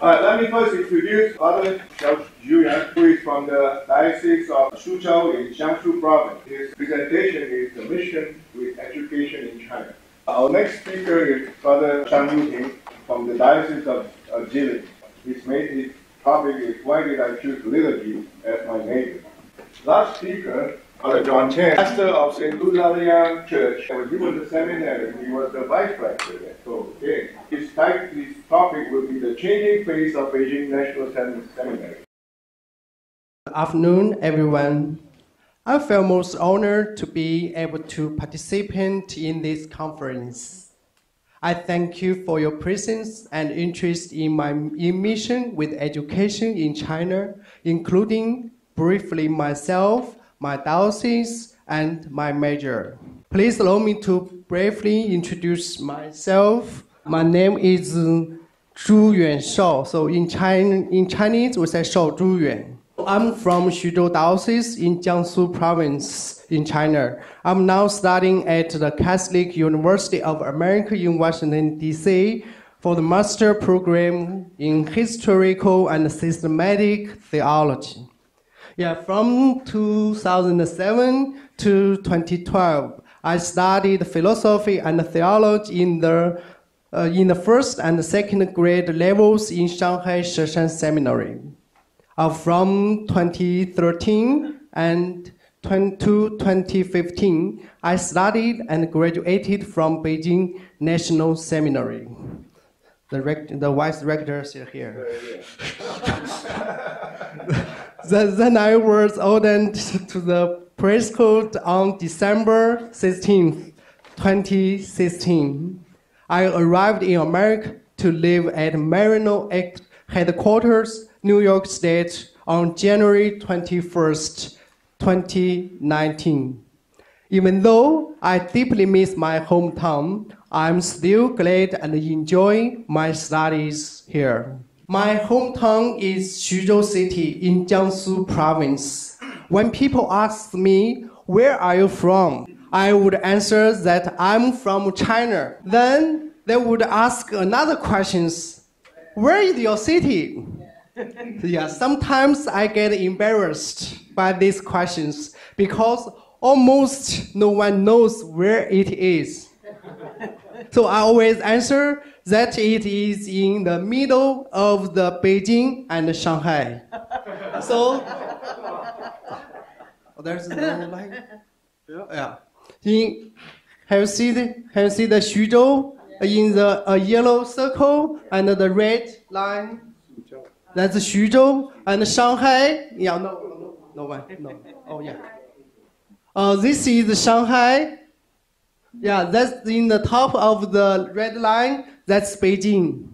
Let me first introduce Father Yuan, who is from the Diocese of Suzhou in Jiangsu Province. His presentation is the mission with education in China. Our next speaker is Father Zhang Yuting from the Diocese of Jilin. His topic is Why Did I Choose Liturgy as My Major? Last speaker, Father John Chen, pastor of St. Lucian Church. When he was a seminary, he was the vice rector there. So, his topic will be the changing face of Beijing National Seminary. Good afternoon, everyone. I feel most honored to be able to participate in this conference. I thank you for your presence and interest in my mission with education in China, including briefly myself, my diocese, and my major. Please allow me to briefly introduce myself. My name is Zhu Yuan Shao. So in Chinese, we say Shao Zhu Yuan. I'm from Xuzhou Diocese in Jiangsu Province in China. I'm now studying at the Catholic University of America in Washington, D.C. for the master program in historical and systematic theology. From 2007 to 2012, I studied philosophy and theology in the first and second grade levels in Shanghai Seminary. From 2013 and to 2015, I studied and graduated from Beijing National Seminary. The vice rector is here. Then I was ordained to the priesthood on December 16, 2016. I arrived in America to live at Marino headquarters, New York State, on January 21st, 2019. Even though I deeply miss my hometown, I'm still glad and enjoy my studies here. My hometown is Xuzhou City in Jiangsu Province. When people ask me, where are you from? I would answer that I'm from China. Then they would ask another question, where is your city? Sometimes I get embarrassed by these questions because almost no one knows where it is. So I always answer that it is in the middle of the Beijing and Shanghai. So there's no light. Have you seen the Xuzhou in the yellow circle and the red line? That's Xuzhou and Shanghai. No one. This is Shanghai. That's in the top of the red line. That's Beijing.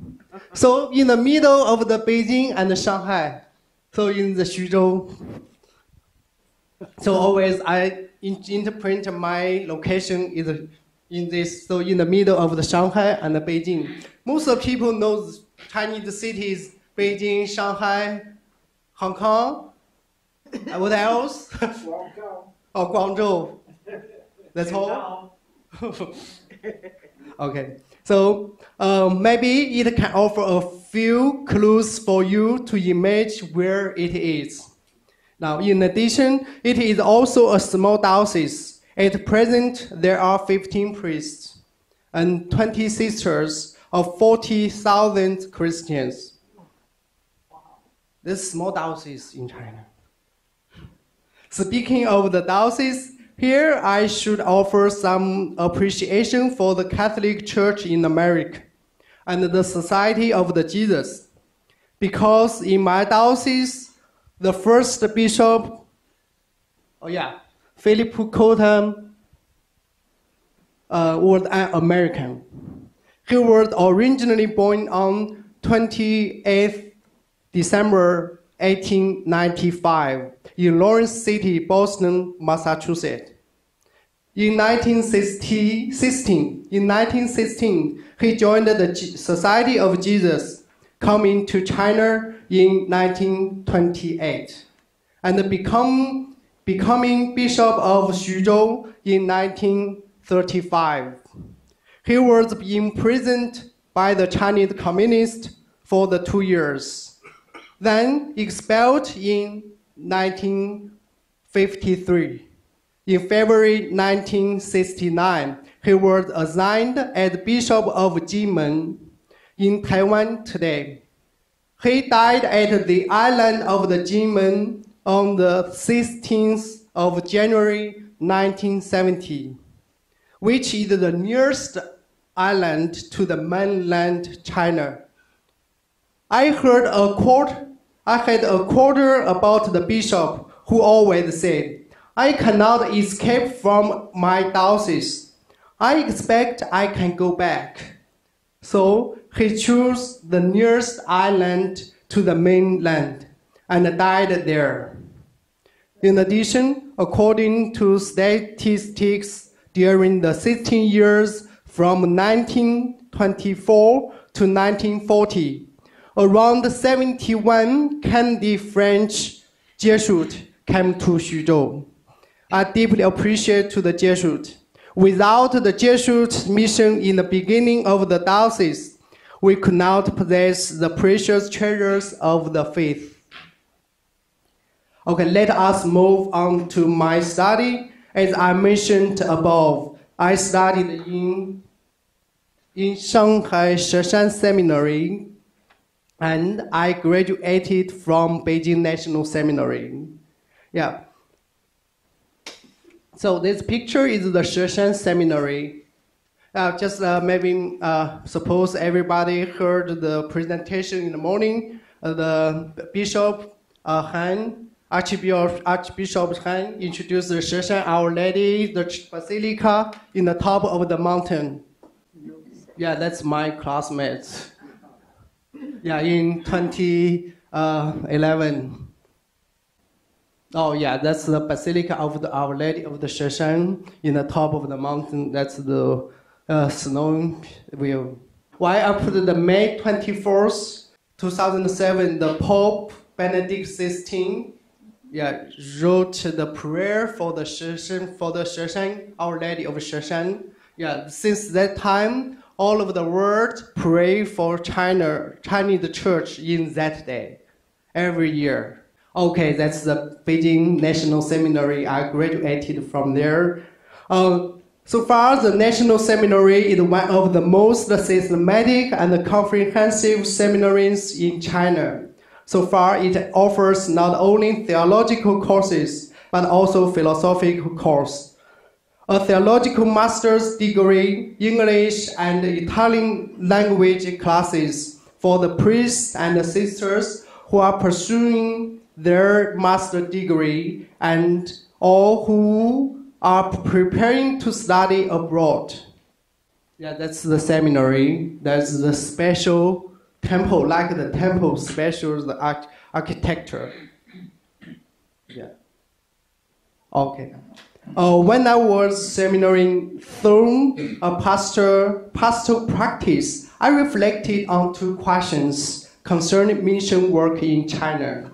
So in the middle of the Beijing and Shanghai. So in the Xuzhou. So always I interpret my location is in this. So in the middle of the Shanghai and the Beijing. Most of people know Chinese cities: Beijing, Shanghai, Hong Kong. What else? Guangzhou. That's all. Okay, so maybe it can offer a few clues for you to imagine where it is. Now, in addition, it is also a small diocese. At present, there are 15 priests and 20 sisters of 40,000 Christians. This small diocese in China. Speaking of the diocese, here I should offer some appreciation for the Catholic Church in America and the Society of the Jesus. Because in my diocese, the first bishop, Felipe Koten, was an American. He was originally born on 28th December 1895 in Lawrence City, Boston, Massachusetts. In 1916, he joined the Society of Jesus, coming to China in 1928, and becoming Bishop of Xuzhou in 1935. He was imprisoned by the Chinese communists for the 2 years. Then expelled in 1953. In February 1969, he was assigned as Bishop of Jinmen in Taiwan today. He died at the island of the Jinmen on the 16th of January 1970, which is the nearest island to the mainland China. I had a quote about the bishop who always said, "I cannot escape from my diocese. I expect I can go back." So he chose the nearest island to the mainland and died there. In addition, according to statistics, during the 16 years from 1924 to 1940, around 71 Canadian French Jesuits came to Xuzhou. I deeply appreciate to the Jesuits. Without the Jesuit mission in the beginning of the diocese, we could not possess the precious treasures of the faith. Okay, let us move on to my study. As I mentioned above, I studied in Shanghai Seminary, and I graduated from Beijing National Seminary. Yeah. So this picture is the Shanghai Seminary. Suppose everybody heard the presentation in the morning. The Bishop Han, Archbishop Han introduced the Shanghai Our Lady, the Basilica in the top of the mountain. Yeah, that's my classmates. Yeah, in 2011. Oh yeah, that's the Basilica of Our Lady of the Sheshan in the top of the mountain. That's the snow view. Why I put the May 24th, 2007, the Pope Benedict XVI wrote the prayer for the Sheshan, Our Lady of Sheshan. Yeah, since that time, all of the world pray for Chinese church in that day, every year. Okay, that's the Beijing National Seminary. I graduated from there. So far, the National Seminary is one of the most systematic and comprehensive seminaries in China. So far, it offers not only theological courses, but also philosophical courses. A theological master's degree, English and Italian language classes for the priests and sisters who are pursuing their master's degree and all who are preparing to study abroad. Yeah, that's the seminary. That's the special temple, like the temple special the architecture. Yeah. Okay. When I was seminaring through a pastoral practice, I reflected on two questions concerning mission work in China.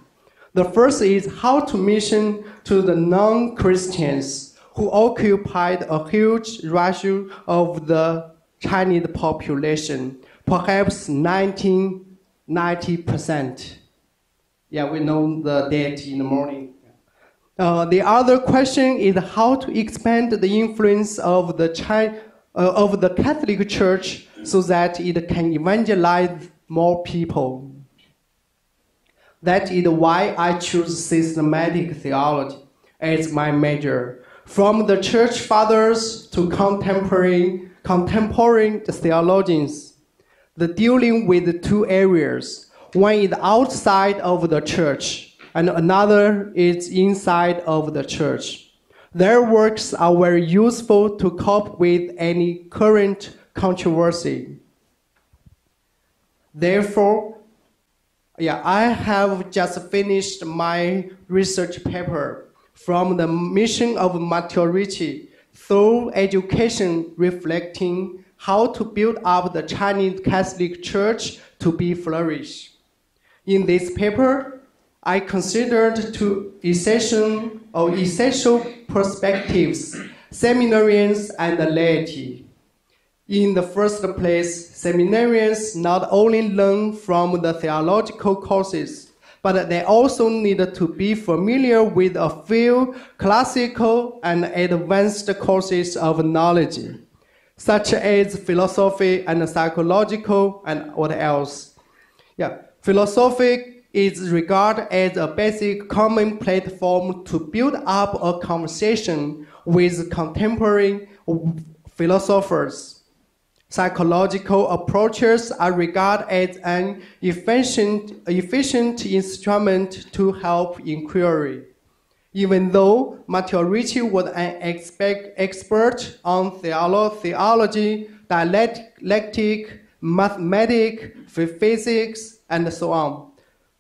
The first is how to mission to the non-Christians who occupied a huge ratio of the Chinese population, perhaps 90%. Yeah, we know the date in the morning. The other question is how to expand the influence of the Catholic Church so that it can evangelize more people. That is why I choose systematic theology as my major. From the church fathers to contemporary theologians, the dealing with two areas. One is outside of the church, and another is inside of the church. Their works are very useful to cope with any current controversy. Therefore, I have just finished my research paper from the mission of maturity through education reflecting how to build up the Chinese Catholic Church to be flourished. In this paper, I considered two essential perspectives, seminarians and the laity. In the first place, seminarians not only learn from the theological courses, but they also need to be familiar with a few classical and advanced courses of knowledge, such as philosophy and psychological and what else. Philosophy is regarded as a basic common platform to build up a conversation with contemporary philosophers. Psychological approaches are regarded as an efficient instrument to help inquiry. Even though Matteo Ricci was an expert on theology, dialectic, mathematics, physics, and so on,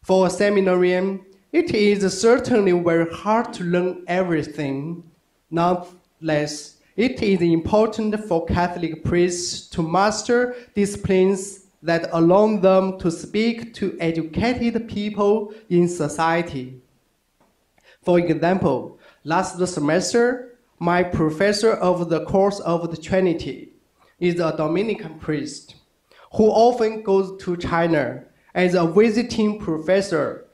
for a seminarian, it is certainly very hard to learn everything. Nonetheless, it is important for Catholic priests to master disciplines that allow them to speak to educated people in society. For example, last semester, my professor of the course of the Trinity is a Dominican priest who often goes to China as a visiting professor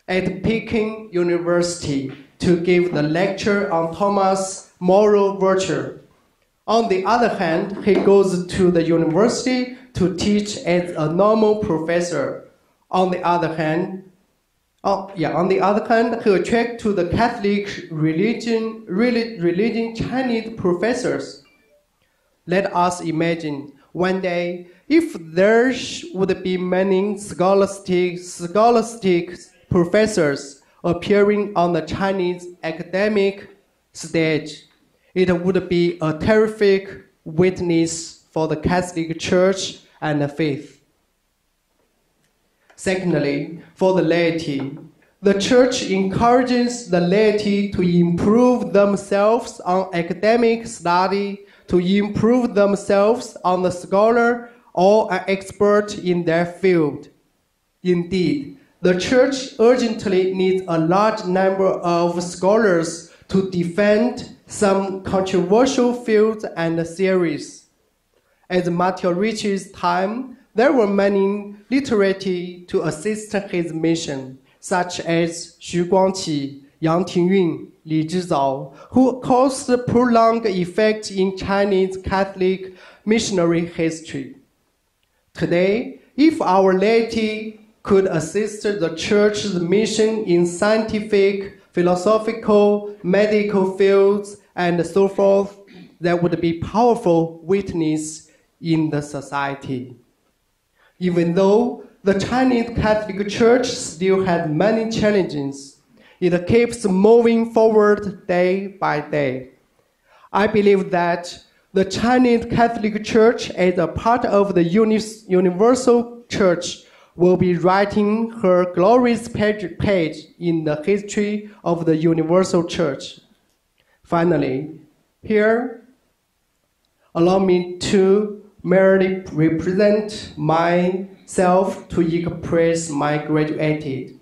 at Peking University to give the lecture on Thomas' moral virtue. On the other hand, he goes to the university to teach as a normal professor. On the other hand, he attracts to the Catholic religion Chinese professors. Let us imagine one day if there would be many scholastic professors appearing on the Chinese academic stage. It would be a terrific witness for the Catholic Church and the faith. Secondly, for the laity, the Church encourages the laity to improve themselves on academic study, to improve themselves on the scholar or an expert in their field. Indeed, the Church urgently needs a large number of scholars to defend some controversial fields and theories. At Matteo Ricci's time, there were many literati to assist his mission, such as Xu Guangqi, Yang Tingyun, Li Zhizao, who caused prolonged effect in Chinese Catholic missionary history. Today, if our laity could assist the Church's mission in scientific, philosophical, medical fields, and so forth, that would be powerful witness in the society. Even though the Chinese Catholic Church still has many challenges, it keeps moving forward day by day. I believe that the Chinese Catholic Church, as a part of the universal church, will be writing her glorious page in the history of the universal church. Finally, here, allow me to merely represent myself to express my gratitude.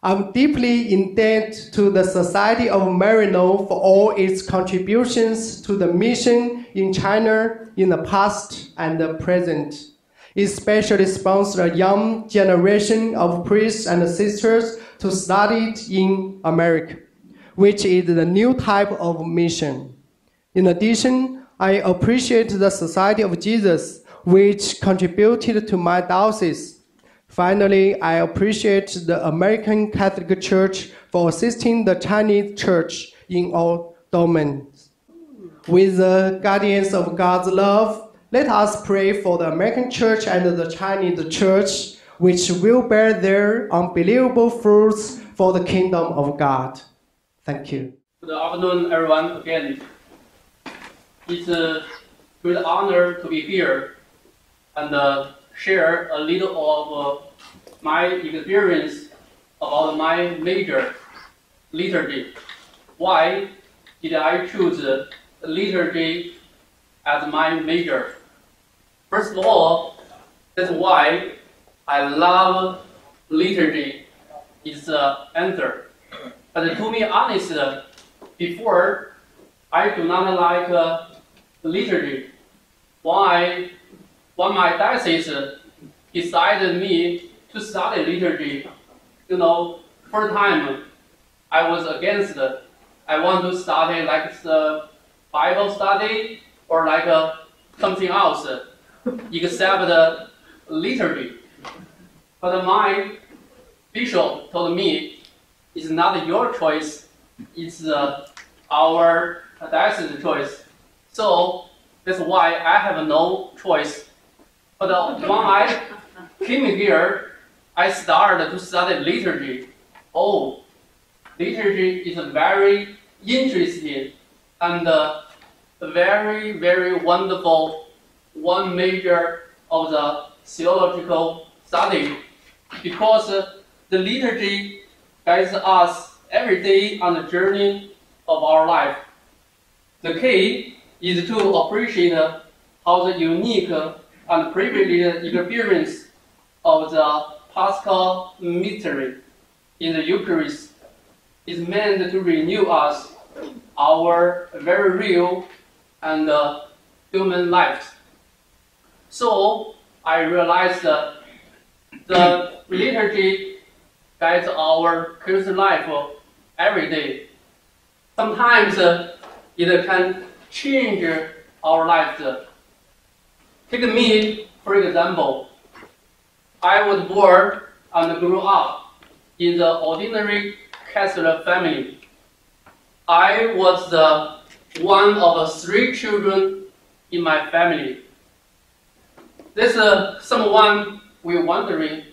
I'm deeply indebted to the Society of Marino for all its contributions to the mission in China in the past and the present. It especially sponsored a young generation of priests and sisters to study in America, which is the new type of mission. In addition, I appreciate the Society of Jesus, which contributed to my diocese. Finally, I appreciate the American Catholic Church for assisting the Chinese Church in all domains. With the guardians of God's love, let us pray for the American Church and the Chinese Church, which will bear their unbelievable fruits for the kingdom of God. Thank you. Good afternoon, everyone, again. It's a great honor to be here and share a little of my experience about my major, liturgy. Why did I choose liturgy as my major? First of all, that's why I love liturgy. It's the answer. But to be honest, before I do not like liturgy. When my diocese decided me to study liturgy, first time I was against it. I want to study like the Bible study or like something else, except the liturgy. But my bishop told me, it's not your choice, it's our diocese choice. So that's why I have no choice. But when I came here, I started to study liturgy. Oh, liturgy is very interesting and very, very wonderful, one major of the theological study, because the liturgy guides us every day on the journey of our life. The key is to appreciate how the unique and privileged experience of the Paschal mystery in the Eucharist is meant to renew us, our very real and human lives. So I realized that the liturgy guides our Christian life every day. Sometimes it can change our lives. Take me, for example. I was born and grew up in the ordinary Catholic family. I was the one of 3 children in my family. There's someone will wondering,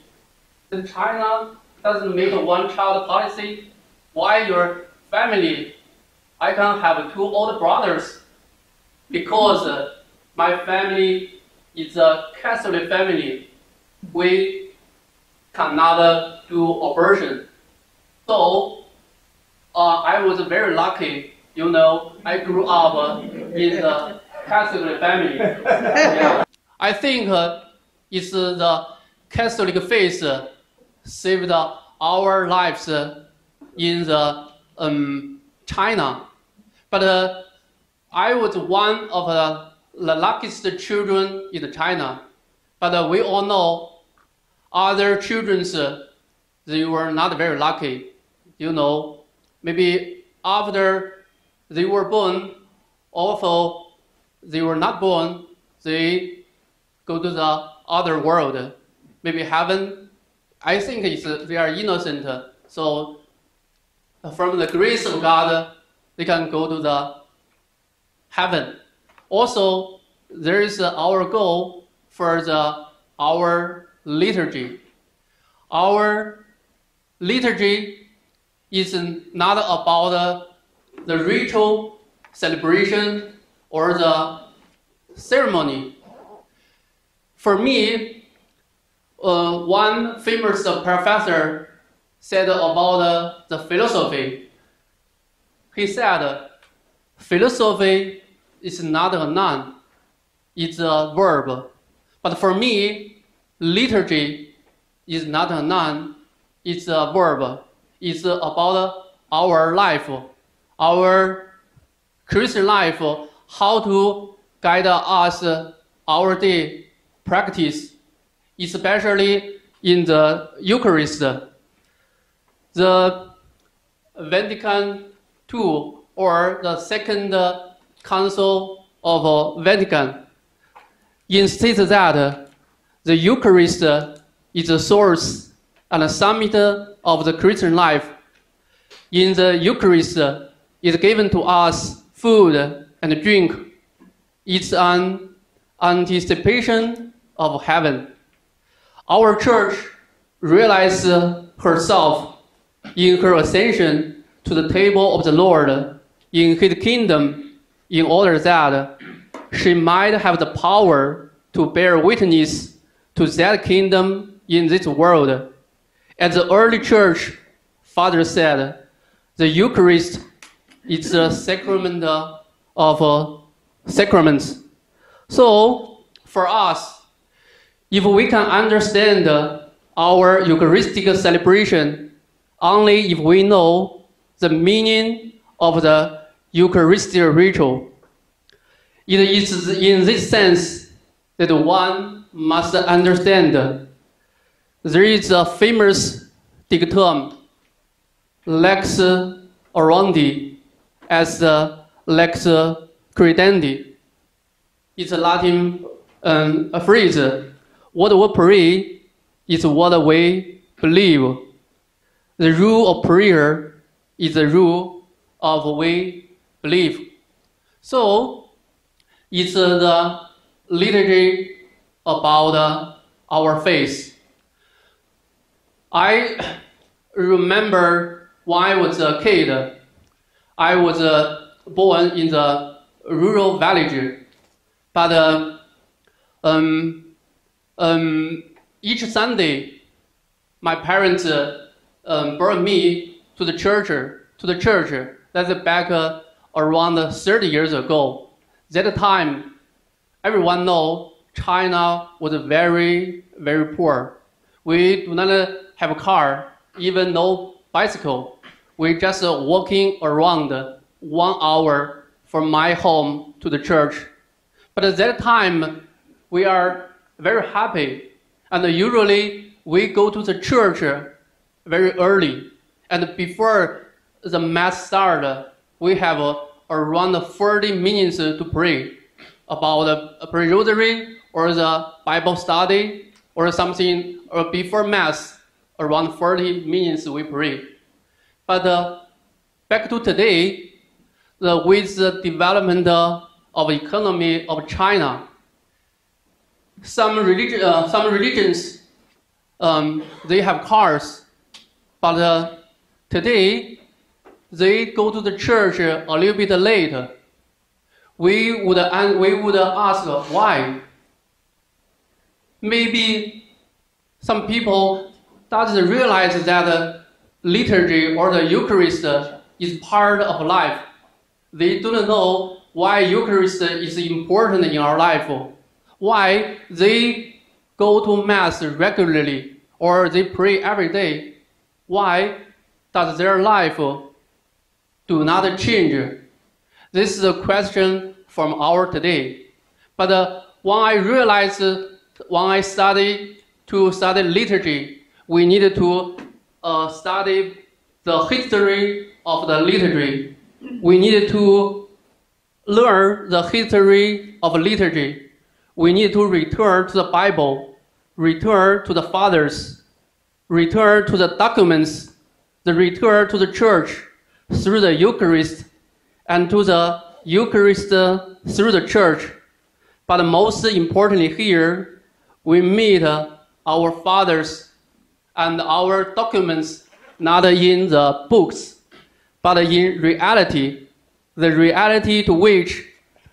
that China doesn't make a one-child policy. Why your family? I can have 2 older brothers. Because my family is a Catholic family. We cannot do abortion. So I was very lucky. I grew up in the Catholic family. Yeah. I think it's the Catholic faith saved our lives in the China. But I was one of the luckiest children in China. But we all know other children, they were not very lucky. Maybe after they were born, although they were not born, they go to the other world, maybe heaven. I think they are innocent, so from the grace of God, they can go to the heaven. Also, there is our goal for our liturgy. Our liturgy is not about the ritual celebration or the ceremony. For me, one famous professor said about the philosophy. He said, philosophy is not a noun, it's a verb. But for me, liturgy is not a noun, it's a verb. It's about our life, our Christian life, how to guide us our day practice, especially in the Eucharist. The Vatican II, or the Second Council of Vatican, insists that the Eucharist is the source and the summit of the Christian life. In the Eucharist is given to us food and drink. It's an anticipation of heaven. Our church realizes herself in her ascension to the table of the Lord in His kingdom, in order that she might have the power to bear witness to that kingdom in this world. At the early church, Father said, the Eucharist is the sacrament of sacraments. So, for us, if we can understand our Eucharistic celebration only if we know the meaning of the Eucharistic ritual, It is in this sense that one must understand. There is a famous dictum, lex orandi, as lex credendi. It's a Latin a phrase. What we pray is what we believe. The rule of prayer is the rule of we believe. So, it's the liturgy about our faith. I remember when I was a kid, I was born in the rural village, but each Sunday, my parents brought me to the church. That's back around 30 years ago. That time, everyone knows China was very, very poor. We do not have a car, even no bicycle. We just walking around 1 hour from my home to the church. But at that time, we are very happy. And usually, we go to the church very early. And before the Mass starts, we have around 40 minutes to pray about a prayer rosary or the Bible study or something, or before Mass, around 40 minutes we pray. But back to today, with the development of economy of China, some religions, they have cars, but today they go to the church a little bit late. We would ask why. Maybe some people doesn't realize that liturgy or the Eucharist is part of life. They don't know why Eucharist is important in our life. Why they go to Mass regularly or they pray every day. Why does their life do not change? This is a question from our today. But when I realized, when I study liturgy, we need to study the history of the liturgy. We need to learn the history of liturgy. We need to return to the Bible, return to the fathers, return to the documents, return to the church through the Eucharist, and to the Eucharist through the church. But most importantly here, we meet our fathers and our documents not in the books, but in reality, the reality to which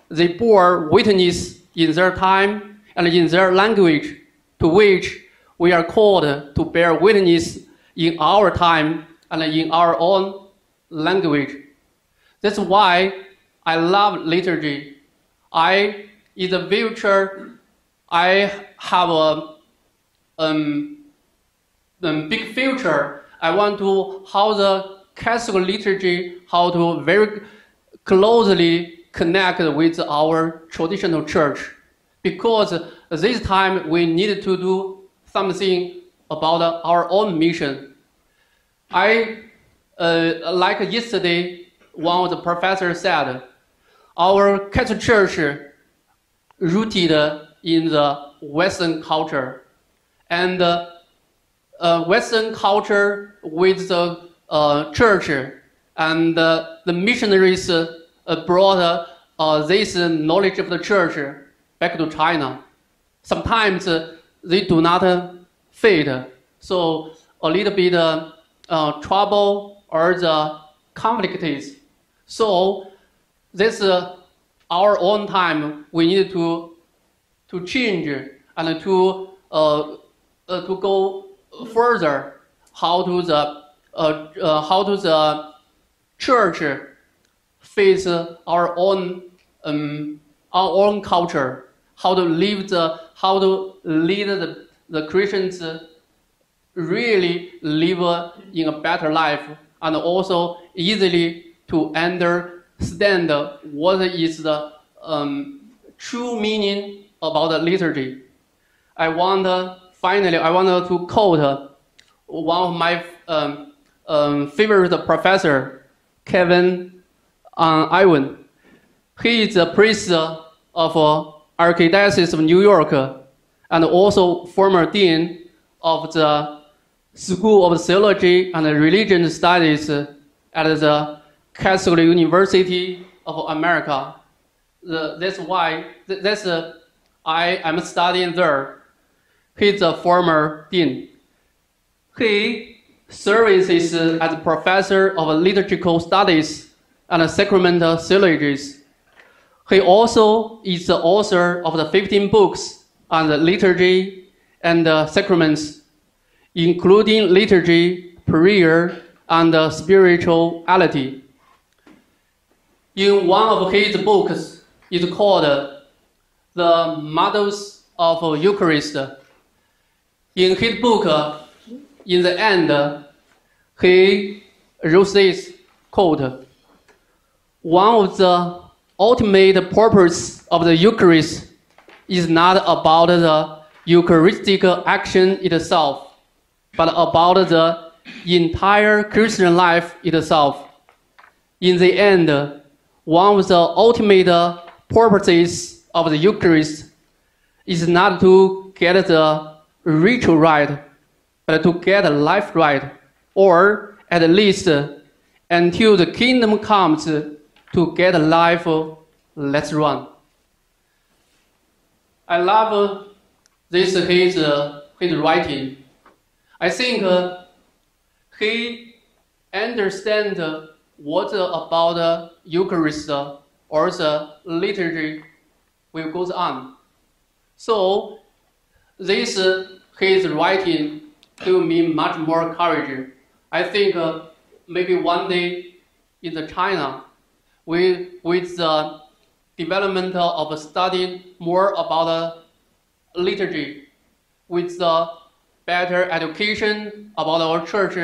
they bore witness in their time and in their language, to which we are called to bear witness in our time and in our own language. That's why I love liturgy. In the future, I have a big future. I want to how the Catholic liturgy, how to very closely connect with our traditional church. Because this time we need to do something about our own mission. Like yesterday, one of the professors said, our Catholic Church rooted in the Western culture, and Western culture with the church and the missionaries brought this knowledge of the church back to China. Sometimes they do not fit, so a little bit trouble or the conflicts. So this our own time. We need to change and to go further. How to the church face our own culture? How to lead the Christians really live in a better life, and also easily to understand what is the true meaning about the liturgy. Finally, I want to quote one of my favorite professor, Kevin Iwan. He is a priest of Archdiocese of New York and also former dean of the School of Theology and Religion Studies at the Catholic University of America. That's why I am studying there. He's a former dean. He serves as a professor of liturgical studies and sacramental theologies. He also is the author of the 15 books on the liturgy and sacraments, including liturgy, prayer, and spirituality. In one of his books, it's called The Models of Eucharist. In his book, in the end, he wrote this quote, "One of the ultimate purpose of the Eucharist is not about the Eucharistic action itself, but about the entire Christian life itself. In the end, one of the ultimate purposes of the Eucharist is not to get the ritual right, but to get life right, or at least until the kingdom comes, to get life, let's run." I love his writing. I think he understands what about Eucharist or the liturgy will goes on. So this his writing gave me much more courage. I think maybe one day in the China, with the development of studying more about liturgy, with the better education about our church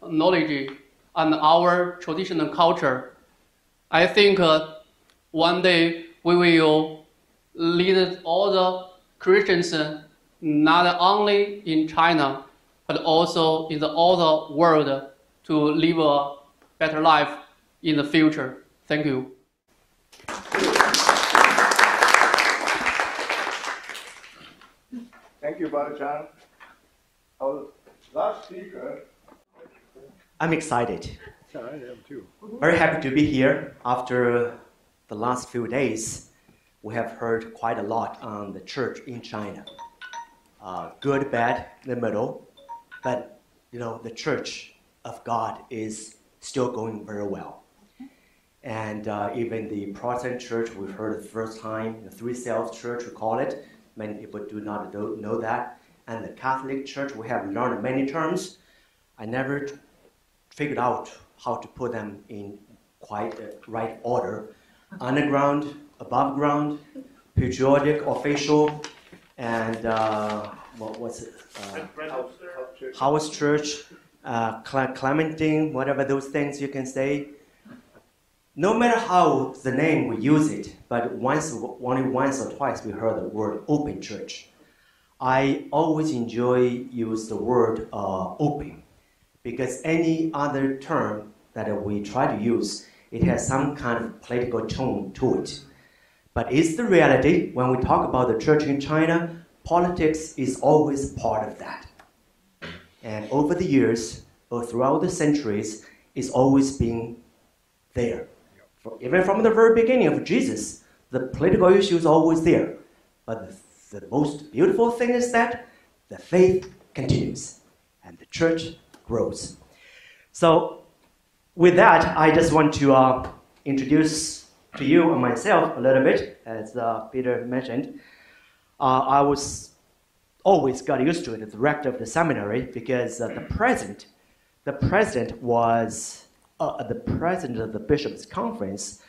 knowledge and our traditional culture, I think one day we will lead all the Christians, not only in China, but also in the other world, to live a better life in the future. Thank you. Thank you, Brother John. Our last speaker. I'm excited. Yeah, I am too. Very happy to be here. After the last few days, we have heard quite a lot on the church in China. Good, bad, in the middle. But, the church of God is still going very well. And even the Protestant church, we heard the first time, the Three Cells Church, we call it. Many people do not know that. And the Catholic Church, we have learned many terms. I never figured out how to put them in quite the right order. Underground, above ground, patriotic, official, and what's it? House Church, Clementine, whatever those things you can say. No matter how the name we use it, but only once or twice we heard the word open church. I always enjoy use the word open, because any other term that we try to use, it has some kind of political tone to it. But it's the reality. When we talk about the church in China, politics is always part of that. And over the years, or throughout the centuries, it's always been there. Even from the very beginning of Jesus, the political issue is always there. But the most beautiful thing is that the faith continues and the church grows. So with that, I just want to introduce to you and myself a little bit, as Peter mentioned. I was always got used to it as the rector of the seminary, because the president was the president of the bishops' conference,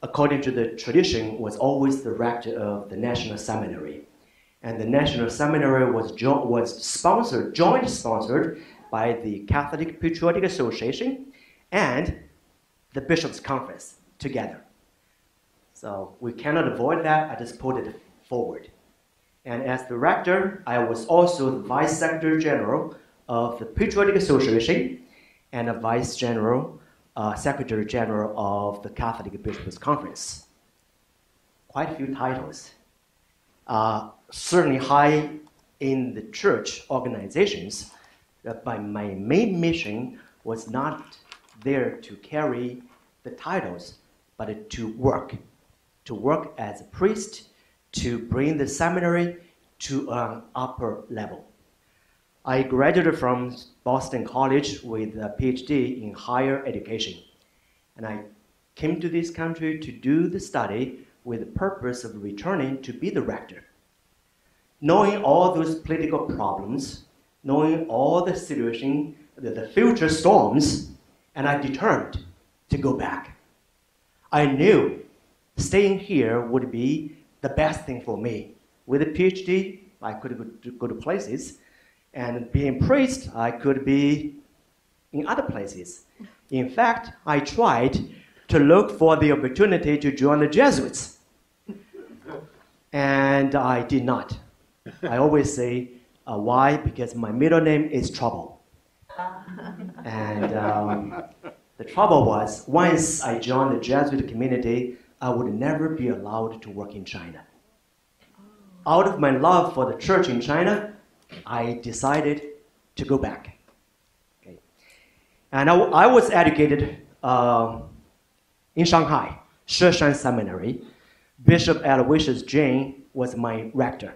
according to the tradition, was always the rector of the national seminary. And the national seminary was jointly sponsored by the Catholic Patriotic Association and the bishops' conference together. So we cannot avoid that. I just put it forward. And as the rector, I was also the Vice Secretary General of the Patriotic Association and a Vice General, Secretary General of the Catholic Bishops' Conference. Quite a few titles. Certainly high in the church organizations, but my main mission was not there to carry the titles, but to work as a priest, to bring the seminary to an upper level. I graduated from Boston College with a PhD in higher education, and I came to this country to do the study with the purpose of returning to be the rector. Knowing all those political problems, knowing all the situation, the future storms, and I determined to go back. I knew staying here would be the best thing for me. With a PhD, I could go to places, and being priest, I could be in other places. In fact, I tried to look for the opportunity to join the Jesuits, and I did not. I always say, why? Because my middle name is Trouble. And the trouble was, once I joined the Jesuit community, I would never be allowed to work in China. Out of my love for the church in China, I decided to go back. Okay. And I was educated in Shanghai, Shanghai Seminary. Bishop Aloysius Jane was my rector.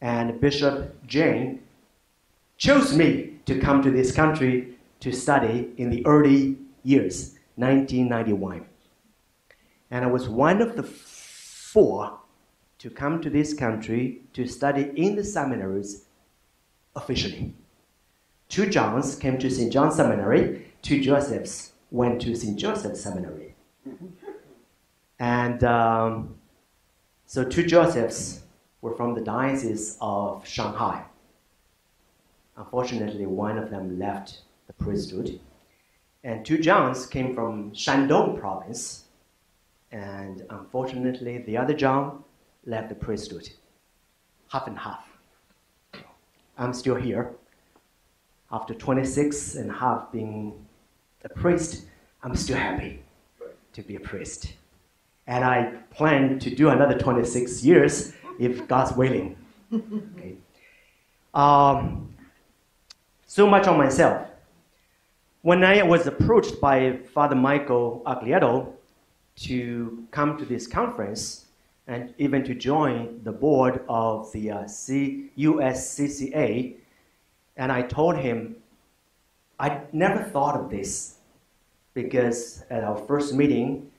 And Bishop Jane chose me to come to this country to study in the early years, 1991. And I was one of the 4 to come to this country to study in the seminaries officially. 2 Johns came to St. John's Seminary, 2 Josephs went to St. Joseph's Seminary. And so 2 Josephs were from the Diocese of Shanghai. Unfortunately, one of them left the priesthood. And 2 Johns came from Shandong province. And unfortunately, the other John left the priesthood. Half and half. I'm still here. After 26 and a half being a priest, I'm still happy to be a priest. And I plan to do another 26 years if God's willing. Okay. So much on myself. When I was approached by Father Michael Aglietto to come to this conference and even to join the board of the USCCA, and I told him I never thought of this because at our first meeting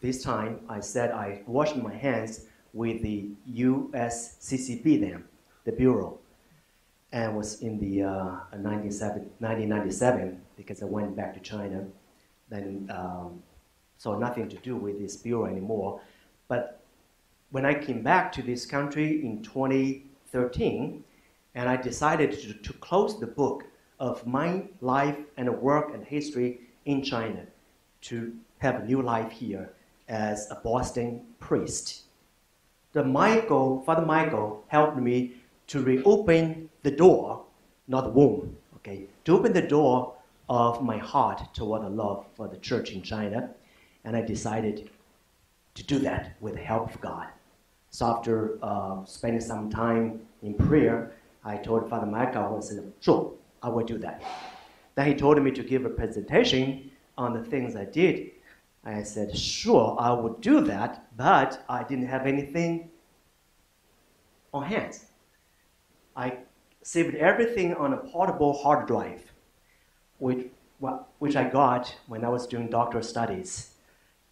this time, I said I washed my hands with the USCCB then, the bureau, and was in the 1997 because I went back to China. Then, so nothing to do with this bureau anymore. But when I came back to this country in 2013, and I decided to close the book of my life and work and history in China to have a new life here as a Boston priest. Father Michael helped me to reopen the door, not the womb, okay, to open the door of my heart toward the love for the church in China, and I decided to do that with the help of God. So after spending some time in prayer, I told Father Michael, I said, sure, I will do that. Then he told me to give a presentation on the things I did. I said, sure, I would do that, but I didn't have anything on hand. I saved everything on a portable hard drive, which I got when I was doing doctoral studies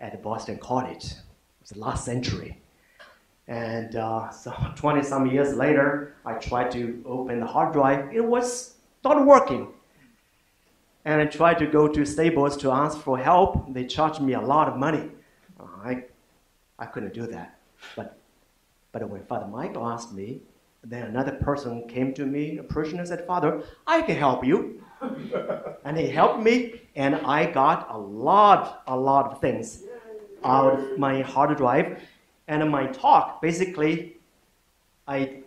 at Boston College. It was the last century. And so 20-some years later, I tried to open the hard drive. It was not working. And I tried to go to Staples to ask for help. They charged me a lot of money. I couldn't do that. But when Father Michael asked me, then another person came to me, a parishioner, said, Father, I can help you. And he helped me, and I got a lot of things out of my hard drive. And my talk, basically, I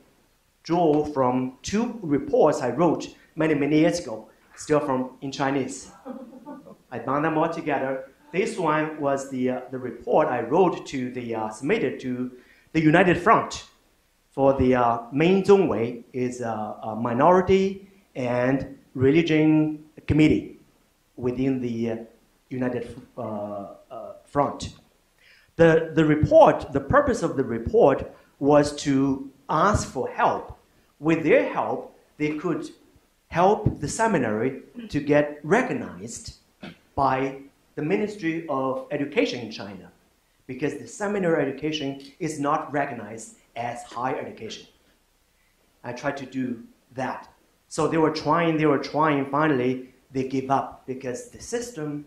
drew from 2 reports I wrote many, many years ago, still in Chinese. I bound them all together. This one was the report I wrote submitted to the United Front for the Main Zongwei is a minority and religion committee within the United Front. The purpose of the report was to ask for help. With their help, they could help the seminary to get recognized by the Ministry of Education in China, because the seminary education is not recognized as higher education. I tried to do that. So they were trying, finally they gave up because the system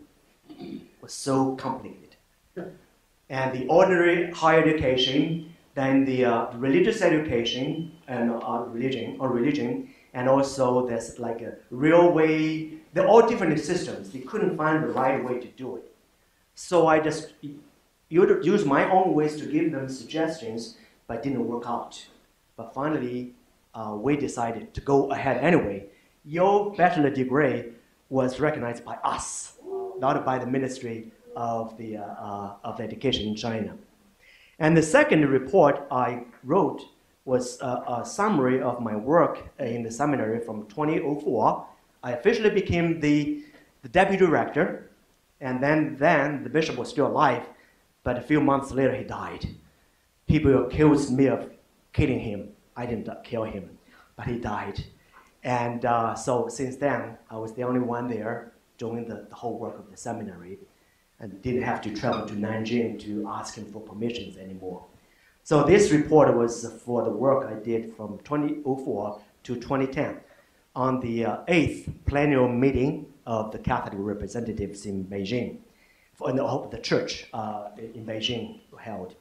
was so complicated. And the ordinary higher education, then the religious education and religion, and also there's like a railway. They're all different systems. They couldn't find the right way to do it. So I just used my own ways to give them suggestions, but it didn't work out. But finally, we decided to go ahead anyway. Your bachelor degree was recognized by us, not by the Ministry of Education in China. And the second report I wrote was a summary of my work in the seminary from 2004. I officially became the deputy director, and then the bishop was still alive, but a few months later he died. People accused me of killing him. I didn't kill him, but he died. And so since then, I was the only one there doing the whole work of the seminary, and didn't have to travel to Nanjing to ask him for permissions anymore. So this report was for the work I did from 2004 to 2010 on the 8th plenary meeting of the Catholic representatives in Beijing, for the church in Beijing held.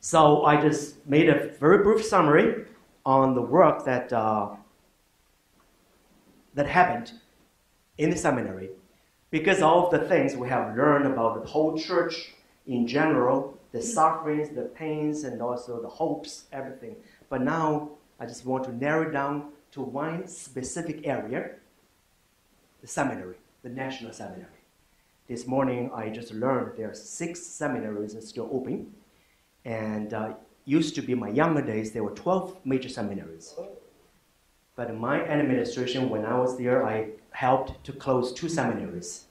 So I just made a very brief summary on the work that happened in the seminary, because all of the things we have learned about the whole church in general, the sufferings, the pains, and also the hopes, everything. But now I just want to narrow it down to one specific area, the seminary, the National Seminary. This morning I just learned there are 6 seminaries that are still open. And used to be my younger days, there were 12 major seminaries. But in my administration, when I was there, I helped to close 2 seminaries.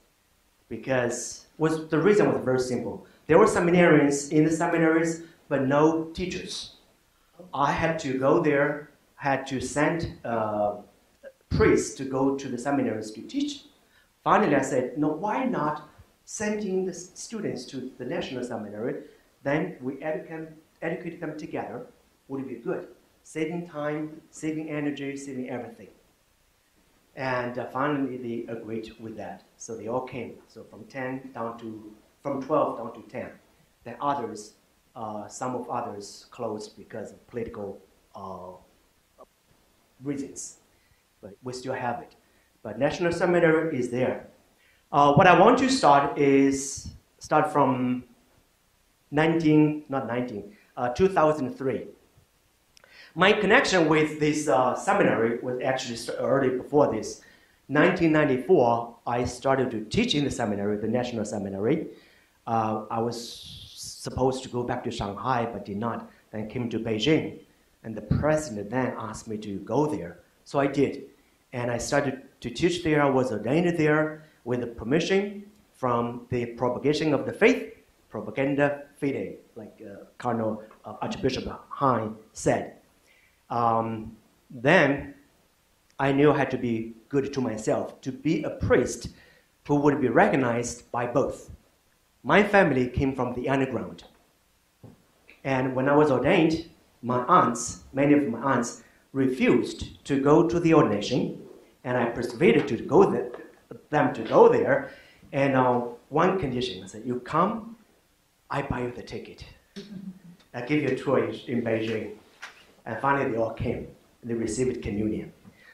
Because the reason was very simple. There were seminarians in the seminaries, but no teachers. I had to go there, had to send priests to go to the seminaries to teach. Finally, I said, no, why not sending the students to the National Seminary? Then we educate them together, would be good. Saving time, saving energy, saving everything. And finally, they agreed with that. So they all came. So from 12 down to 10. Then others, some of others closed because of political reasons. But we still have it. But National Seminary is there. What I want to start from 2003. My connection with this seminary was actually early before this. 1994, I started to teach in the seminary, the National Seminary. I was supposed to go back to Shanghai, but did not. Then came to Beijing, and the president then asked me to go there. So I did, and I started to teach there. I was ordained there with the permission from the Propagation of the Faith, Propaganda Fide, like Cardinal Archbishop Hein said. Then I knew I had to be good to myself, to be a priest who would be recognized by both. My family came from the underground. And when I was ordained, many of my aunts, refused to go to the ordination, and I persuaded them to go there. And on one condition, I said, you come, I buy you the ticket. I give you a tour in Beijing. And finally, they all came. And they received communion.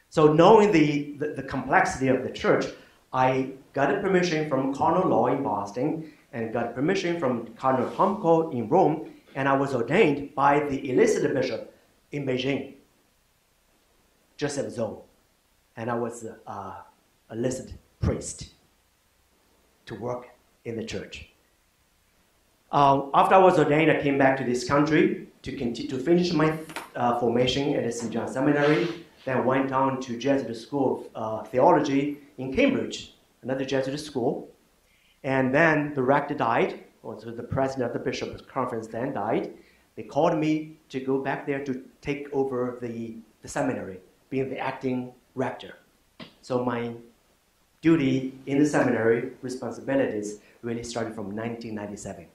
So knowing the complexity of the church, I got a permission from Cardinal Law in Boston, and got permission from Cardinal Tomko in Rome, and I was ordained by the enlisted bishop in Beijing, Joseph Zhou, and I was a enlisted priest to work in the church. After I was ordained, I came back to this country to finish my formation at the St. John Seminary, then went on to Jesuit School of Theology in Cambridge, another Jesuit school. And then the rector died, also the president of the Bishops' Conference then died. They called me to go back there to take over the seminary, being the acting rector. So my duty in the seminary, responsibilities, really started from 1997.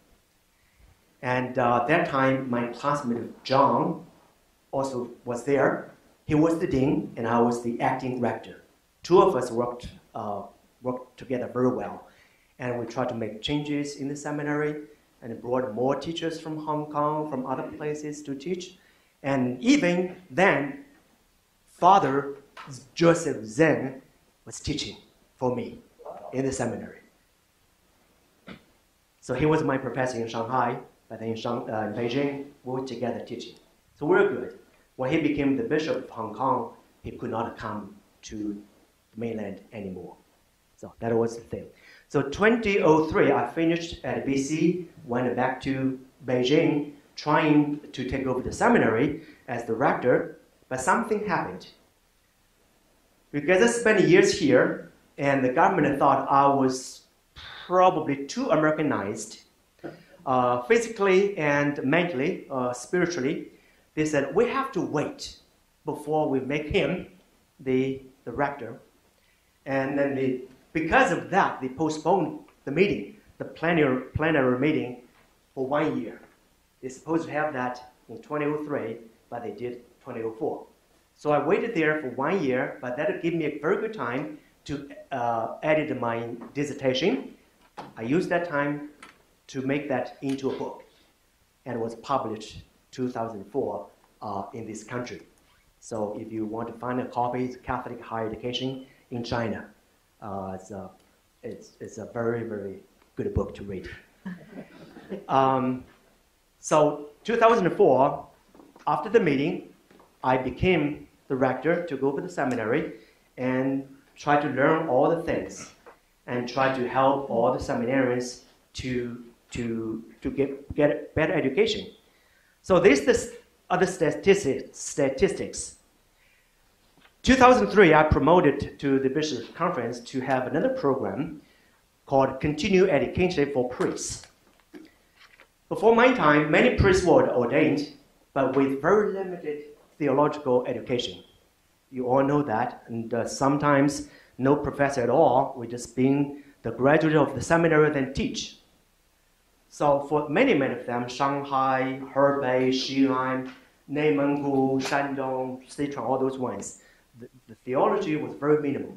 And that time, my classmate John also was there. He was the dean, and I was the acting rector. Two of us worked together very well. And we tried to make changes in the seminary, and brought more teachers from Hong Kong, from other places to teach. And even then, Father Joseph Zheng was teaching for me in the seminary. So he was my professor in Shanghai, but then in Beijing, we were together teaching. So we're good. When he became the bishop of Hong Kong, he could not come to the mainland anymore. So that was the thing. So 2003, I finished at BC, went back to Beijing, trying to take over the seminary as the rector, but something happened. Because I spent years here, and the government thought I was probably too Americanized, physically and mentally, spiritually. They said, we have to wait before we make him the rector. And then because of that, they postponed the meeting, the plenary meeting, for 1 year. They're supposed to have that in 2003, but they did 2004. So I waited there for 1 year, but that gave me a very good time to edit my dissertation. I used that time to make that into a book, and it was published 2004 in this country. So if you want to find a copy, it's Catholic Higher Education in China. It's a very, very good book to read. So 2004, after the meeting, I became the rector to go to the seminary and try to learn all the things and try to help all the seminarians to get better education. So this is other statistics. 2003, I promoted to the Bishops' Conference to have another program called Continuing Education for Priests. Before my time, many priests were ordained, but with very limited theological education. You all know that, and sometimes no professor at all, we just being the graduate of the seminary then teach. So for many of them, Shanghai, Hebei, Xi'an, Neimenggu, Shandong, Sichuan, all those ones, the theology was very minimal.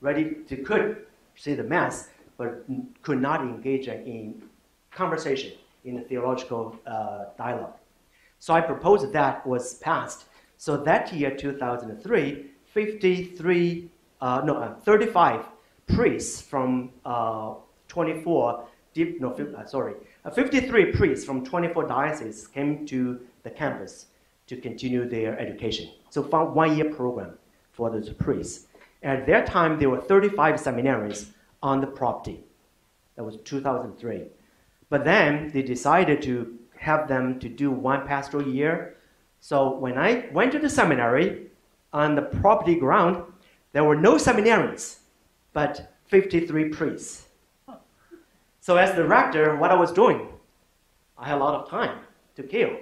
They could say the Mass, but could not engage in conversation, in a theological dialogue. So I proposed that was passed. So that year, 2003, 35 priests from 53 priests from 24 dioceses came to the campus to continue their education. So 1 year program for those priests. At that time, there were 35 seminarians on the property. That was 2003. But then they decided to have them to do one pastoral year. So when I went to the seminary on the property ground, there were no seminarians, but 53 priests. So as the rector, what I was doing, I had a lot of time to kill.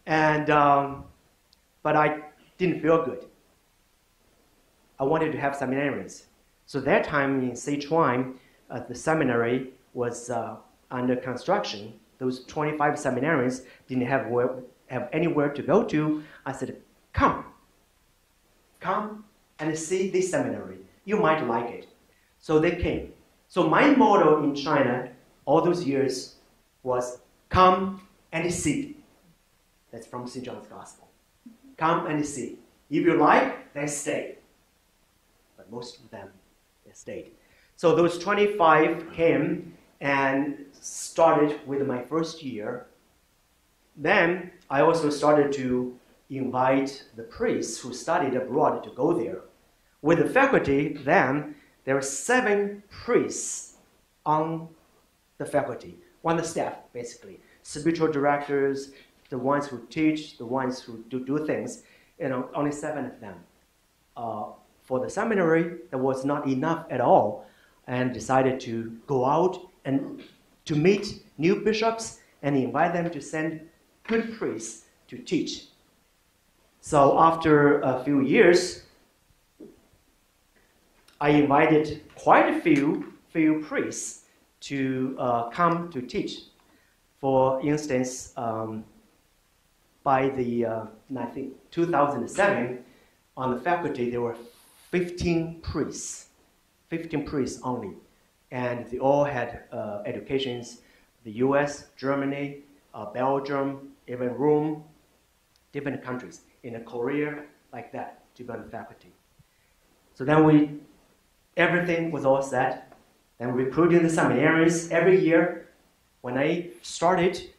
And, but I didn't feel good. I wanted to have seminarians. So that time in Sichuan, the seminary was under construction. Those 25 seminarians didn't have anywhere to go to. I said, come and see this seminary. You might like it. So they came. So my motto in China all those years was come and see. That's from St. John's Gospel. Come and see. If you like, then stay. But most of them, they stayed. So those 25 came, and started with my first year. Then I also started to invite the priests who studied abroad to go there. With the faculty, then there were 7 priests on the faculty, on the staff, basically. Spiritual directors, the ones who teach, the ones who do things, only 7 of them. For the seminary, there was not enough at all, and decided to go out and to meet new bishops and invite them to send good priests to teach. So after a few years, I invited quite a few priests to come to teach. For instance, by the I think 2007, on the faculty there were 15 priests only, and they all had educations, the U.S., Germany, Belgium, even Rome, different countries, in Korea, like that, to be on the faculty. So then everything was all set. Then recruiting the seminarians every year. When I started,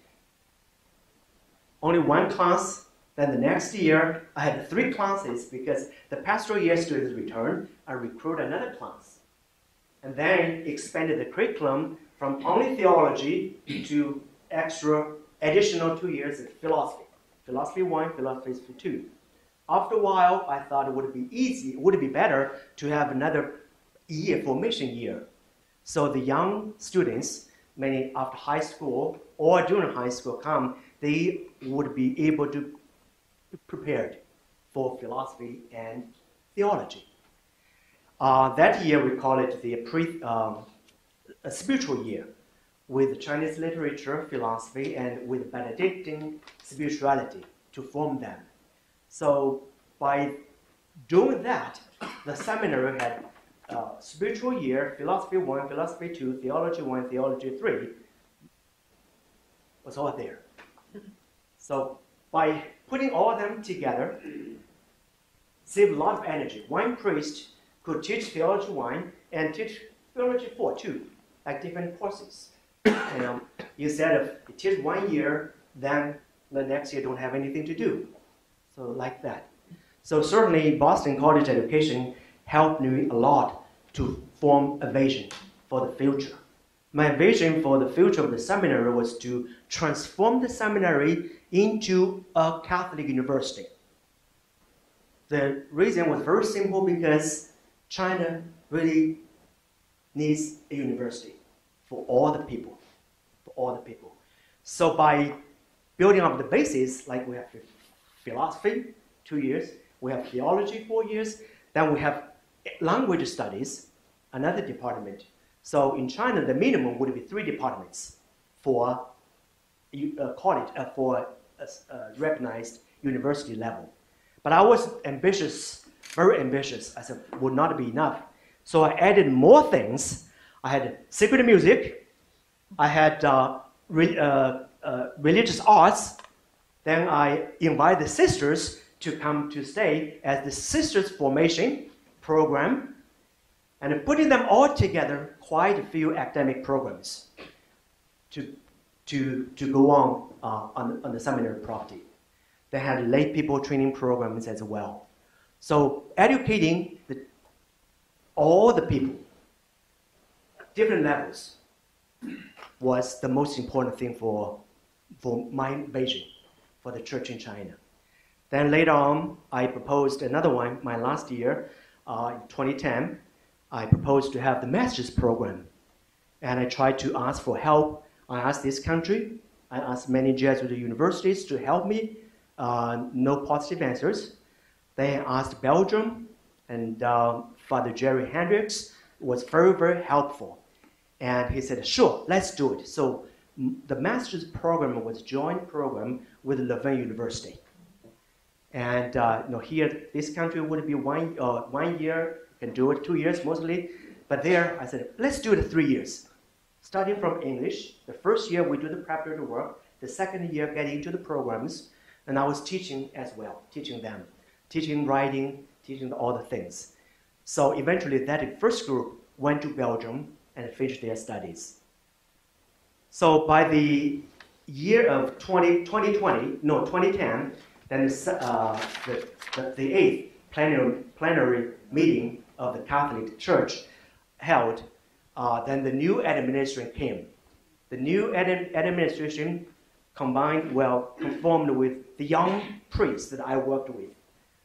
only 1 class. Then the next year, I had 3 classes because the pastoral year students returned. I recruited another class. And then expanded the curriculum from only theology to additional 2 years of philosophy. Philosophy 1, philosophy 2. After a while, I thought it would be better to have another year, formation year. So the young students, many after high school or during high school come, they would be able to be prepared for philosophy and theology. That year we call it the a spiritual year, with Chinese literature, philosophy, and with Benedictine spirituality to form them. So by doing that, the seminary had spiritual year, philosophy 1, philosophy 2, theology 1, theology 3, was all there. So by putting all of them together, saved a lot of energy. One priest could teach theology 1 and teach theology 4 too, like different courses. Instead of you teach 1 year, then the next year don't have anything to do. So like that. So certainly Boston College education helped me a lot to form a vision for the future. My vision for the future of the seminary was to transform the seminary into a Catholic university. The reason was very simple, because China really needs a university for all the people. So by building up the basis, like we have philosophy 2 years, we have theology 4 years, then we have language studies, another department. So in China, the minimum would be 3 departments for college, for recognized university level. But I was ambitious, very ambitious. I said, would not be enough. So I added more things. I had sacred music. I had religious arts. Then I invited the sisters to come to stay as the sisters formation program, and putting them all together, quite a few academic programs to go on the seminary property. They had lay people training programs as well. So educating all the people, different levels, was the most important thing for my vision for the church in China. Then later on, I proposed another one, my last year, in 2010, I proposed to have the master's program. And I tried to ask for help. I asked this country, I asked many Jesuit universities to help me, no positive answers. Then I asked Belgium, and Father Jerry Hendricks was very, very helpful. And he said, sure, let's do it. So the master's program was a joint program with Leuven University. And here, this country would be 1 year, you can do it 2 years mostly. But there, I said, let's do it 3 years. Starting from English, the first year we do the preparatory work, the second year getting into the programs, and I was teaching as well, teaching them, teaching writing, teaching all the things. So eventually that first group went to Belgium and finished their studies. So by the year of 2010, then the eighth plenary meeting of the Catholic Church held, then the new administration came. The new administration conformed with the young priests that I worked with.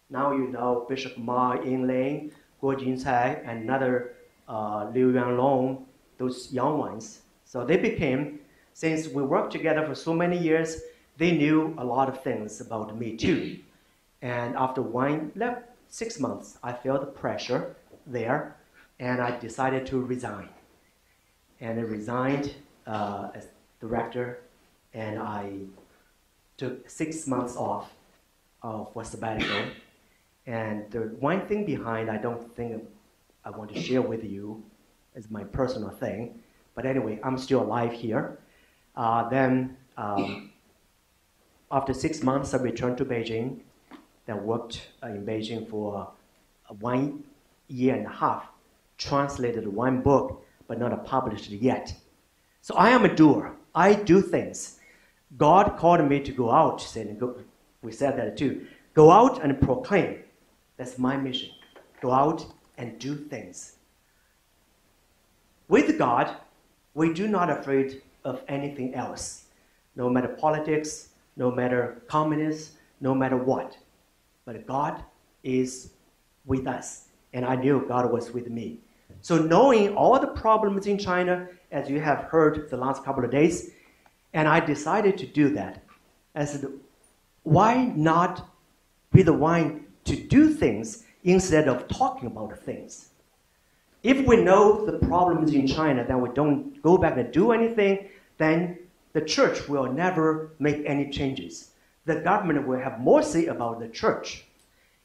Now you know Bishop Ma Yingling, Guo Jincai, and another Liu Yuanlong, those young ones. So they became, since we worked together for so many years, they knew a lot of things about me too. And after 6 months, I felt the pressure there, and I decided to resign. And I resigned as director, and I took 6 months off for sabbatical. And the one thing behind, I don't think I want to share with you, is my personal thing. But anyway, I'm still alive here. Then after 6 months, I returned to Beijing. Then worked in Beijing for 1 year and a half. Translated one book, but not published yet. So I am a doer. I do things. God called me to go out. We said that too. Go out and proclaim. That's my mission. Go out and do things. With God, we do not afraid of anything else. No matter politics, no matter communists, no matter what. But God is with us. And I knew God was with me. So knowing all the problems in China, as you have heard the last couple of days, and I decided to do that. I said, why not be the one to do things instead of talking about things? If we know the problems in China, then we don't go back and do anything, then the church will never make any changes. The government will have more say about the church.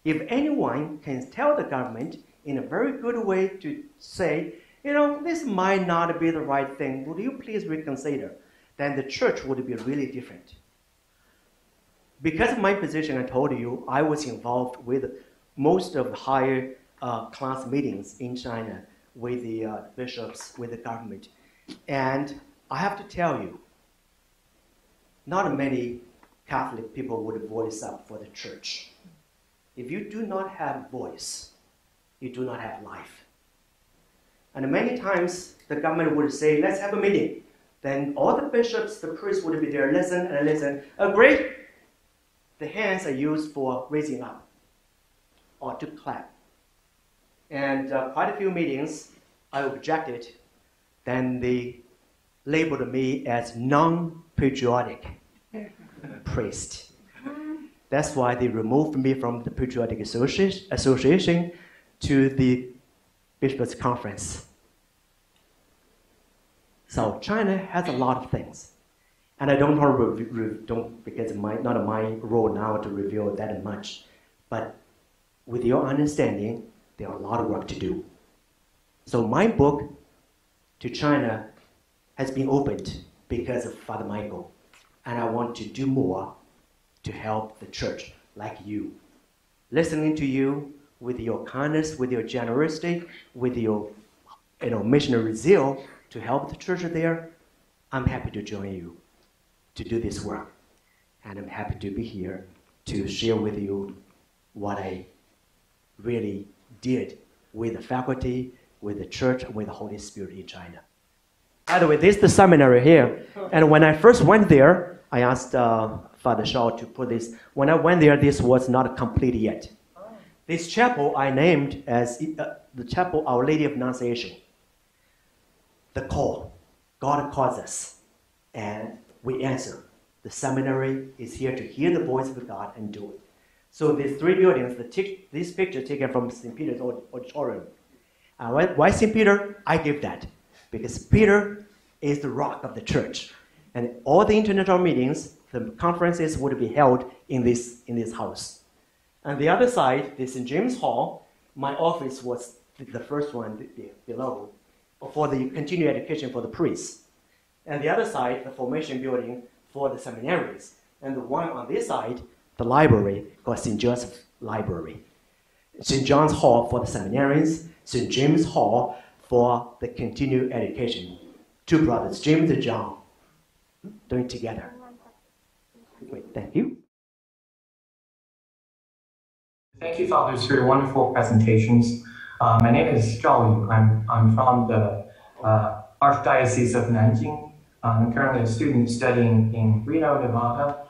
If anyone can tell the government in a very good way to say, this might not be the right thing, would you please reconsider? Then the church would be really different. Because of my position, I told you, I was involved with most of the higher class meetings in China with the bishops, with the government. And I have to tell you, not many Catholic people would voice up for the church. If you do not have voice, you do not have life. And many times the government would say, let's have a meeting. Then all the bishops, the priests would be there, listen and listen. Agree? The hands are used for raising up or to clap. And quite a few meetings, I objected. Then they labeled me as non-patriotic priest. That's why they removed me from the Patriotic Association to the Bishops' Conference. So China has a lot of things. And I don't want to because it's not my role now to reveal that much. But with your understanding, there are a lot of work to do. So my book to China has been opened because of Father Michael. And I want to do more to help the church like you. Listening to you with your kindness, with your generosity, with your missionary zeal to help the church there, I'm happy to join you to do this work. And I'm happy to be here to share with you what I really did with the faculty, with the church, and with the Holy Spirit in China. By the way, this is the seminary here. And when I first went there, I asked Father Shaw to put this. When I went there, this was not complete yet. This chapel I named as the Chapel Our Lady of Annunciation. The call. God calls us, and we answer. The seminary is here to hear the voice of God and do it. So these three buildings, this picture taken from St. Peter's Auditorium. Why St. Peter? I give that. Because Peter is the rock of the church. And all the international meetings, the conferences would be held in this house. And the other side, the St. James Hall, my office was the first one below for the continuing education for the priests. And the other side, the formation building for the seminaries. And the one on this side, the library, called St. Joseph's Library. St. John's Hall for the seminarians, St. James Hall for the continuing education. Two brothers, James and John. doing together. Great, thank you. Thank you, fathers, for your wonderful presentations. My name is Zhao Yu. I'm from the Archdiocese of Nanjing. I'm currently a student studying in Reno, Nevada,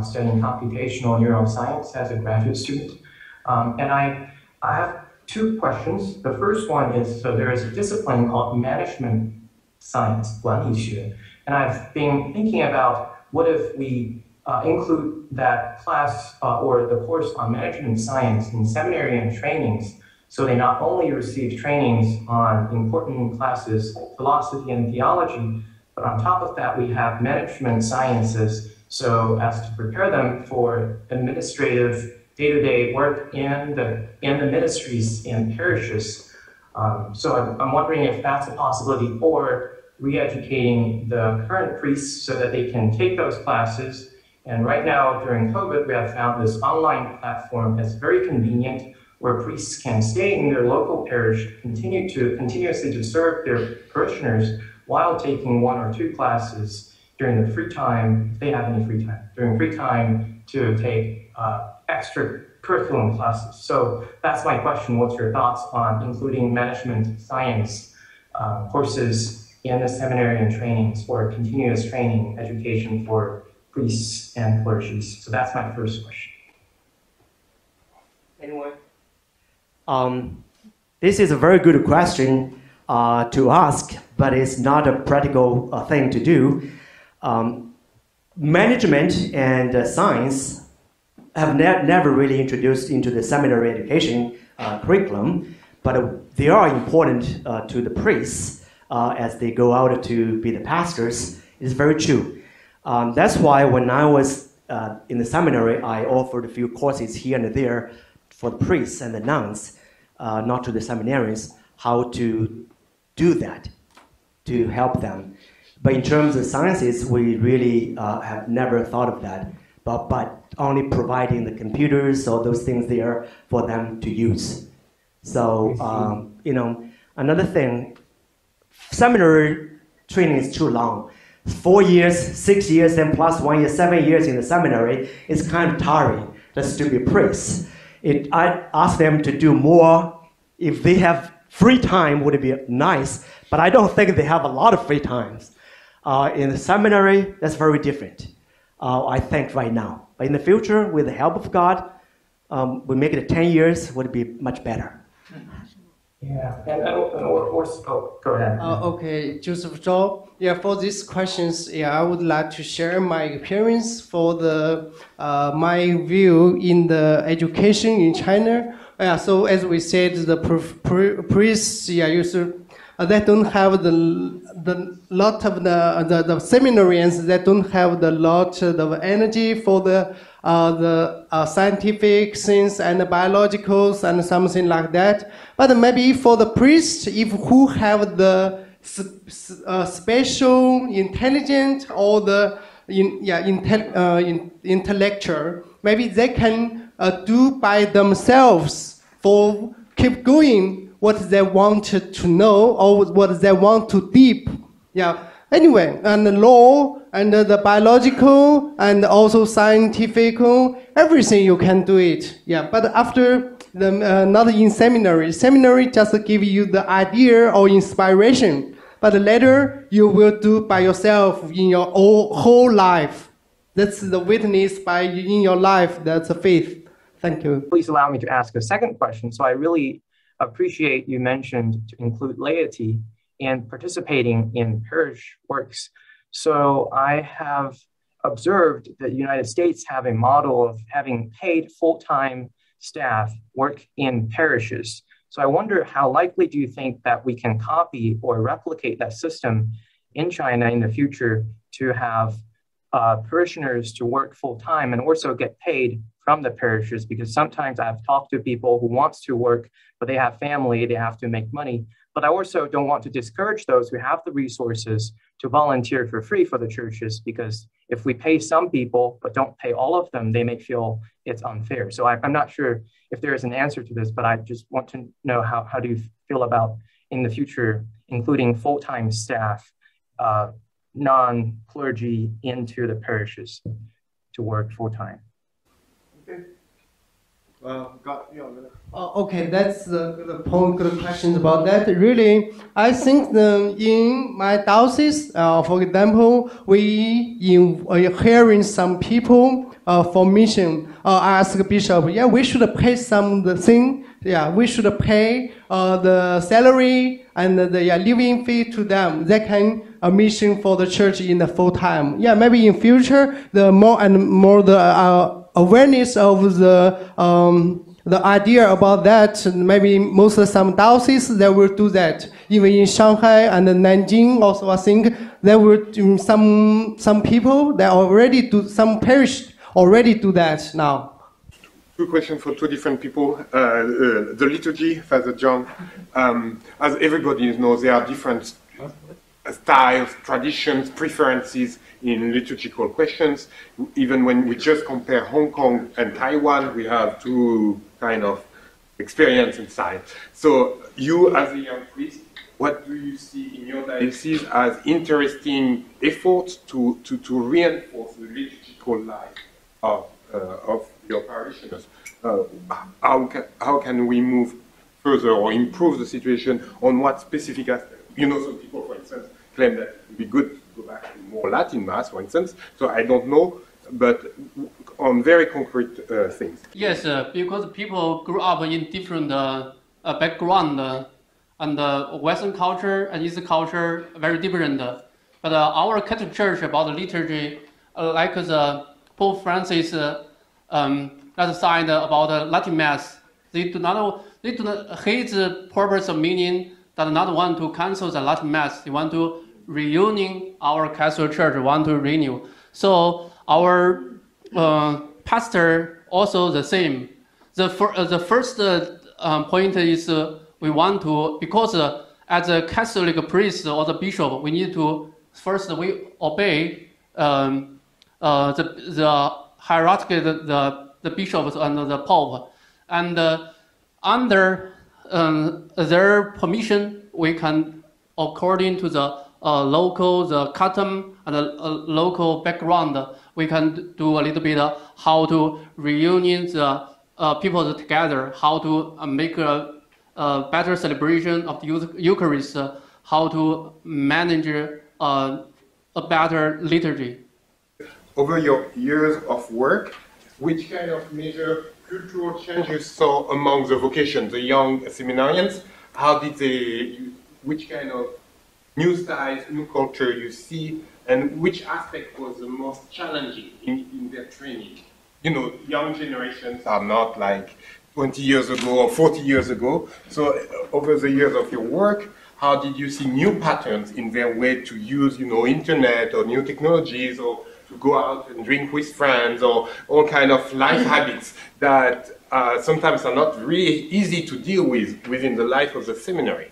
studying computational neuroscience as a graduate student. And I have two questions. The first one is, so there is a discipline called management science, 管理学, and I've been thinking about what if we include that class or the course on management science in seminarian trainings, so they not only receive trainings on important classes, philosophy and theology, but on top of that we have management sciences, so as to prepare them for administrative day-to-day work in the ministries and parishes. So I'm wondering if that's a possibility, or re-educating the current priests so that they can take those classes. And right now, during COVID, we have found this online platform that's very convenient, where priests can stay in their local parish, continuously to serve their parishioners while taking 1 or 2 classes during the free time, if they have any free time, during free time to take extra curriculum classes. So that's my question. What's your thoughts on including management science courses in the seminarian trainings or continuous training education for priests and clergies? So that's my first question. Anyone? This is a very good question to ask, but it's not a practical thing to do. Management and science have never really introduced into the seminary education curriculum, but they are important to the priests as they go out to be the pastors. It's very true. That's why when I was in the seminary, I offered a few courses here and there for the priests and the nuns, not to the seminarians, how to do that, to help them. But in terms of sciences, we really have never thought of that, but only providing the computers or those things there for them to use. So, another thing, seminary training is too long. 4 years, 6 years, and plus 1 year, 7 years in the seminary is kind of tiring just to be priests. I ask them to do more. If they have free time, would be nice, but I don't think they have a lot of free times. In the seminary, that's very different, I think, right now. But in the future, with the help of God, we make it 10 years, would be much better. Yeah, go ahead. Okay, Joseph Zhou. Yeah, for these questions, I would like to share my experience for my view in the education in China. So as we said, the priests, they don't have the lot of the seminarians that don't have the lot of energy for the scientific things and the biologicals and something like that. But maybe for the priests, who have the special intelligence or the intellectual, maybe they can do by themselves for keep going what they want to know or what they want to deep. Anyway, and the law and the biological and also scientific, everything you can do it. But after not in seminary. Seminary just give you the idea or inspiration, but later you will do by yourself in your whole life. That's the witness in your life. That's a faith. Thank you. Please allow me to ask a second question. So I really appreciate you mentioned to include laity in participating in parish works. So I have observed that the United States have a model of having paid full-time staff work in parishes. So I wonder, how likely do you think that we can copy or replicate that system in China in the future to have parishioners to work full-time and also get paid from the parishes? Because sometimes I've talked to people who wants to work, but they have family, they have to make money. But I also don't want to discourage those who have the resources to volunteer for free for the churches, because if we pay some people but don't pay all of them, they may feel it's unfair. So I'm not sure if there is an answer to this, but I just want to know how do you feel about in the future including full-time staff non-clergy into the parishes to work full-time. Okay. Okay, that's the point. Good questions about that. Really, I think in my diocese, for example, we hearing some people for mission ask Bishop, yeah, we should pay some the thing. Yeah, we should pay the salary and the living fee to them. They can mission for the church in the full time. Yeah, maybe in future the more and more the awareness of the idea about that, maybe most of some dioceses they will do that. Even in Shanghai and Nanjing also, I think there will some people that already do, some parish already do that now. Two questions for two different people. The liturgy, Father John, as everybody knows, there are different styles, traditions, preferences in liturgical questions. Even when we just compare Hong Kong and Taiwan, we have two kind of experience inside. So you, as a young priest, what do you see in your diocese as interesting efforts to reinforce the liturgical life of your parishioners? How can we move further or improve the situation on what specific aspects? You know, some people, for instance, claim that it would be good to go back to more Latin Mass, for instance. So I don't know, but on very concrete things. Yes, because people grew up in different background, and Western culture and Eastern culture very different. But our Catholic Church about the liturgy, like the Pope Francis that signed about the Latin Mass, they do not hate the purpose of meaning that not want to cancel the Latin Mass. They want to reunion our Catholic Church, want to renew. So our pastor also the same. The first point is we want to, because as a Catholic priest or the bishop, we need to first we obey the hierarchy, the bishops and the pope, and under their permission, we can, according to the local, the custom and the local background, we can do a little bit how to reunion the people together, how to make a better celebration of the Eucharist, how to manage a better liturgy. Over your years of work, which kind of major cultural changes saw among the vocations, the young seminarians? How did they, which kind of new styles, new culture you see, and which aspect was the most challenging in their training? You know, young generations are not like 20 years ago or 40 years ago. So over the years of your work, how did you see new patterns in their way to use, you know, internet or new technologies, or to go out and drink with friends, or all kind of life habits that sometimes are not really easy to deal with within the life of the seminary?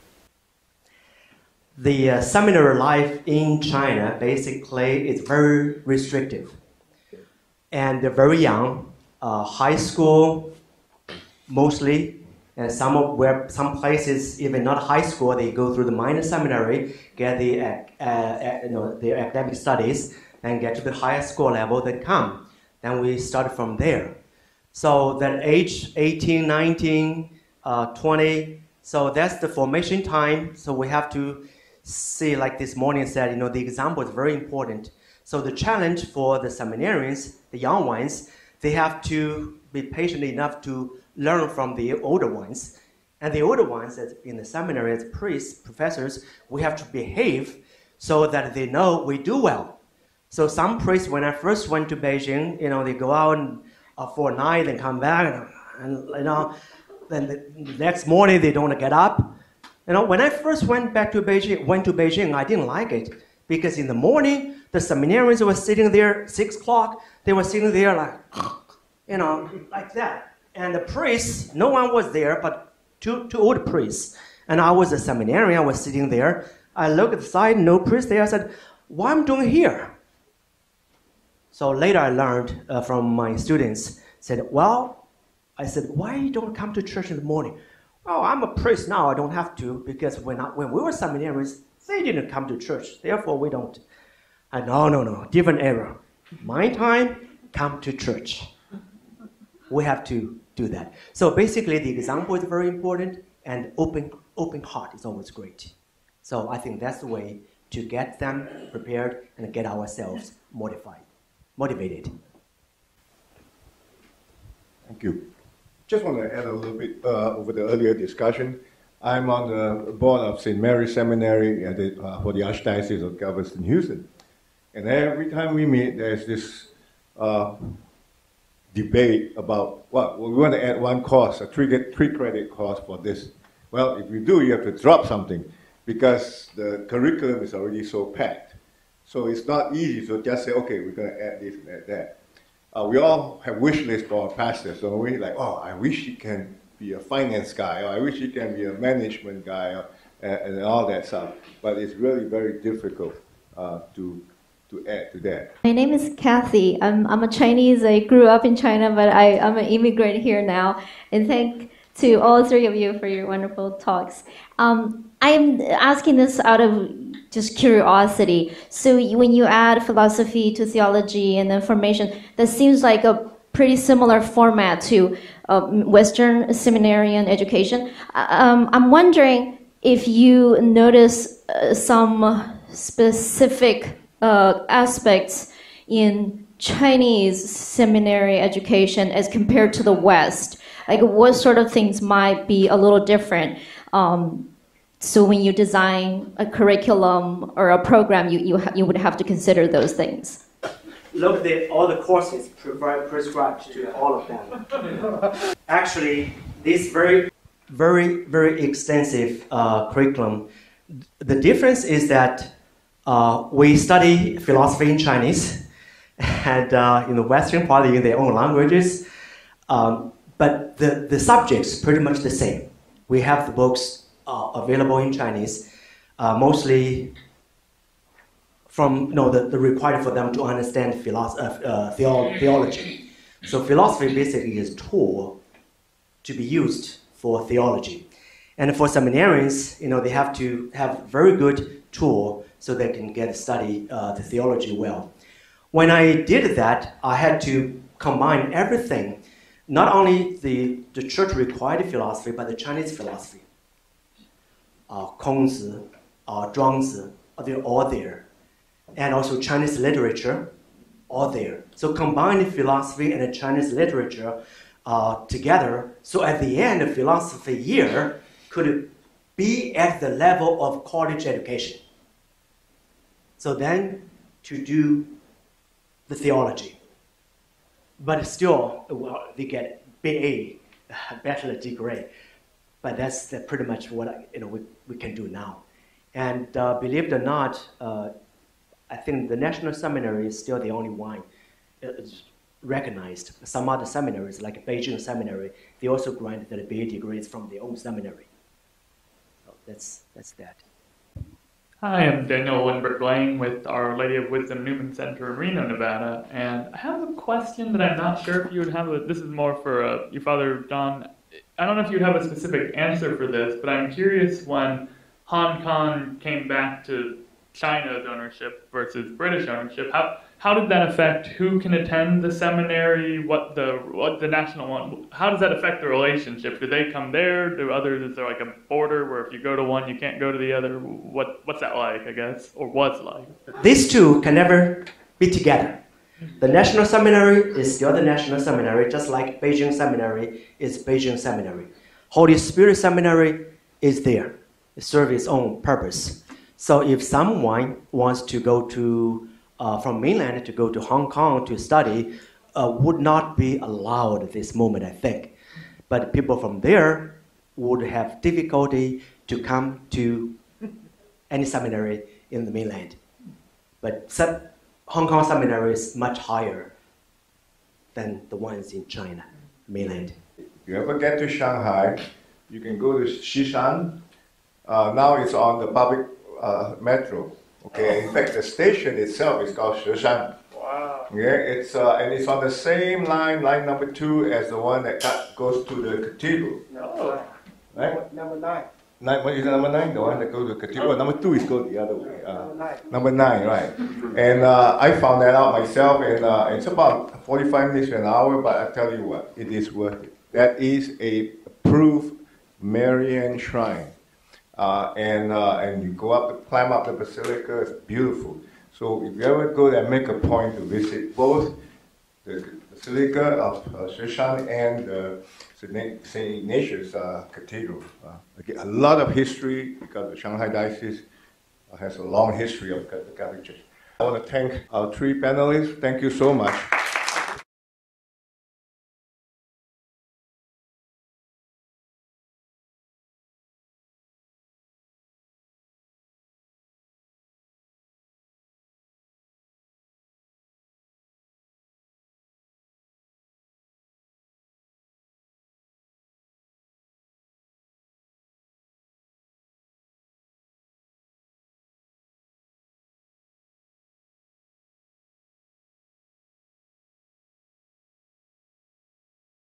The seminary life in China basically is very restrictive. And they're very young, high school mostly, and some places even not high school, they go through the minor seminary, get the their academic studies, and get to the higher school level, then come. Then we start from there. So that age, 18, 19, 20, so that's the formation time. So we have to see, like this morning said, you know, the example is very important. So the challenge for the seminarians, the young ones, they have to be patient enough to learn from the older ones. And the older ones, as in the seminary, as priests, professors, we have to behave so that they know we do well. So some priests, when I first went to Beijing, you know, they go out for a night and come back, and you know, then the next morning they don't get up. You know, when I first went to Beijing, I didn't like it, because in the morning the seminarians were sitting there 6 o'clock. They were sitting there like, you know, like that. And the priests, no one was there, but two old priests. And I was a seminarian. I was sitting there. I looked at the side, no priest there. I said, "What am I doing here?" So later I learned from my students, I said, "Why you don't come to church in the morning?" "Oh, I'm a priest now, I don't have to, because when we were seminarians, they didn't come to church, therefore we don't." No, different era. My time, come to church. We have to do that. So basically, the example is very important, and open heart is always great. So I think that's the way to get them prepared and get ourselves motivated. Thank you. Just want to add a little bit over the earlier discussion. I'm on the board of St. Mary's Seminary for the Archdiocese of Galveston-Houston. And every time we meet, there's this debate about, well, we want to add one course, a three credit course for this. Well, if you do, you have to drop something because the curriculum is already so packed. So it's not easy to just say, okay, we're going to add this and add that. We all have wish lists for our pastors, so we like, oh, I wish he can be a finance guy, or I wish he can be a management guy, and all that stuff. But it's really very difficult to add to that. My name is Kathy. I'm a Chinese. I grew up in China, but I'm an immigrant here now. And thank to all three of you for your wonderful talks. I'm asking this out of just curiosity. So when you add philosophy to theology and then formation, that seems like a pretty similar format to Western seminarian education. I'm wondering if you notice some specific aspects in Chinese seminary education as compared to the West. Like what sort of things might be a little different? So when you design a curriculum or a program, you would have to consider those things. Look, all the courses prescribed to all of them. Actually, this very, very, very extensive curriculum, the difference is that we study philosophy in Chinese and in the Western part in their own languages, but the subjects pretty much the same. We have the books available in Chinese, mostly from the required for them to understand theology. So philosophy basically is a tool to be used for theology. And for seminarians, they have to have very good tool so they can study the theology well. When I did that, I had to combine everything, not only the church required philosophy, but the Chinese philosophy. Kongzi, Zhuangzi, they're all there. And also Chinese literature, all there. So combine philosophy and the Chinese literature together, so at the end, the philosophy year could be at the level of college education. So then to do the theology. But still, well, they get BA, bachelor degree. But that's pretty much what we can do now. And believe it or not, I think the National Seminary is still the only one recognized. Some other seminaries, like Beijing Seminary, they also grant the BA degrees from their own seminary. So that's that. Hi, I'm Daniel Winberg Lang with Our Lady of Wisdom Newman Center in Reno, Nevada. And I have a question that I'm not sure if you would have. This is more for you, Father John. I don't know if you'd have a specific answer for this, but I'm curious when Hong Kong came back to China's ownership versus British ownership, how did that affect who can attend the seminary, what the national one, how does that affect the relationship? Do they come there? Do others, is there like a border where if you go to one, you can't go to the other? What's that like, I guess, or was like? These two can never be together. The National Seminary is still the National Seminary, just like Beijing Seminary is Beijing Seminary. Holy Spirit Seminary is there. It serves its own purpose. So if someone wants to go to, from mainland to go to Hong Kong to study, would not be allowed at this moment, I think. But people from there would have difficulty to come to any seminary in the mainland. But Hong Kong seminary is much higher than the ones in China, mainland. If you ever get to Shanghai, you can go to Xishan. Now it's on the public metro. Okay, in fact, the station itself is called Sheshan. Wow. Yeah, it's and it's on the same line number 2, as the one that goes to the cathedral. No. Right? Number 9. What is number 9? The one that goes to the cathedral. Number 2 is go the other way. Number 9, right? And I found that out myself, and it's about 45 minutes to an hour, but I tell you what, it is worth it. That is a approved Marian shrine. And you go up, climb up the basilica, it's beautiful. So if you ever go there, make a point to visit both the Basilica of Shishan and St. Ignatius Cathedral. Again, a lot of history, because the Shanghai Diocese has a long history of the Catholic Church. I want to thank our three panelists. Thank you so much.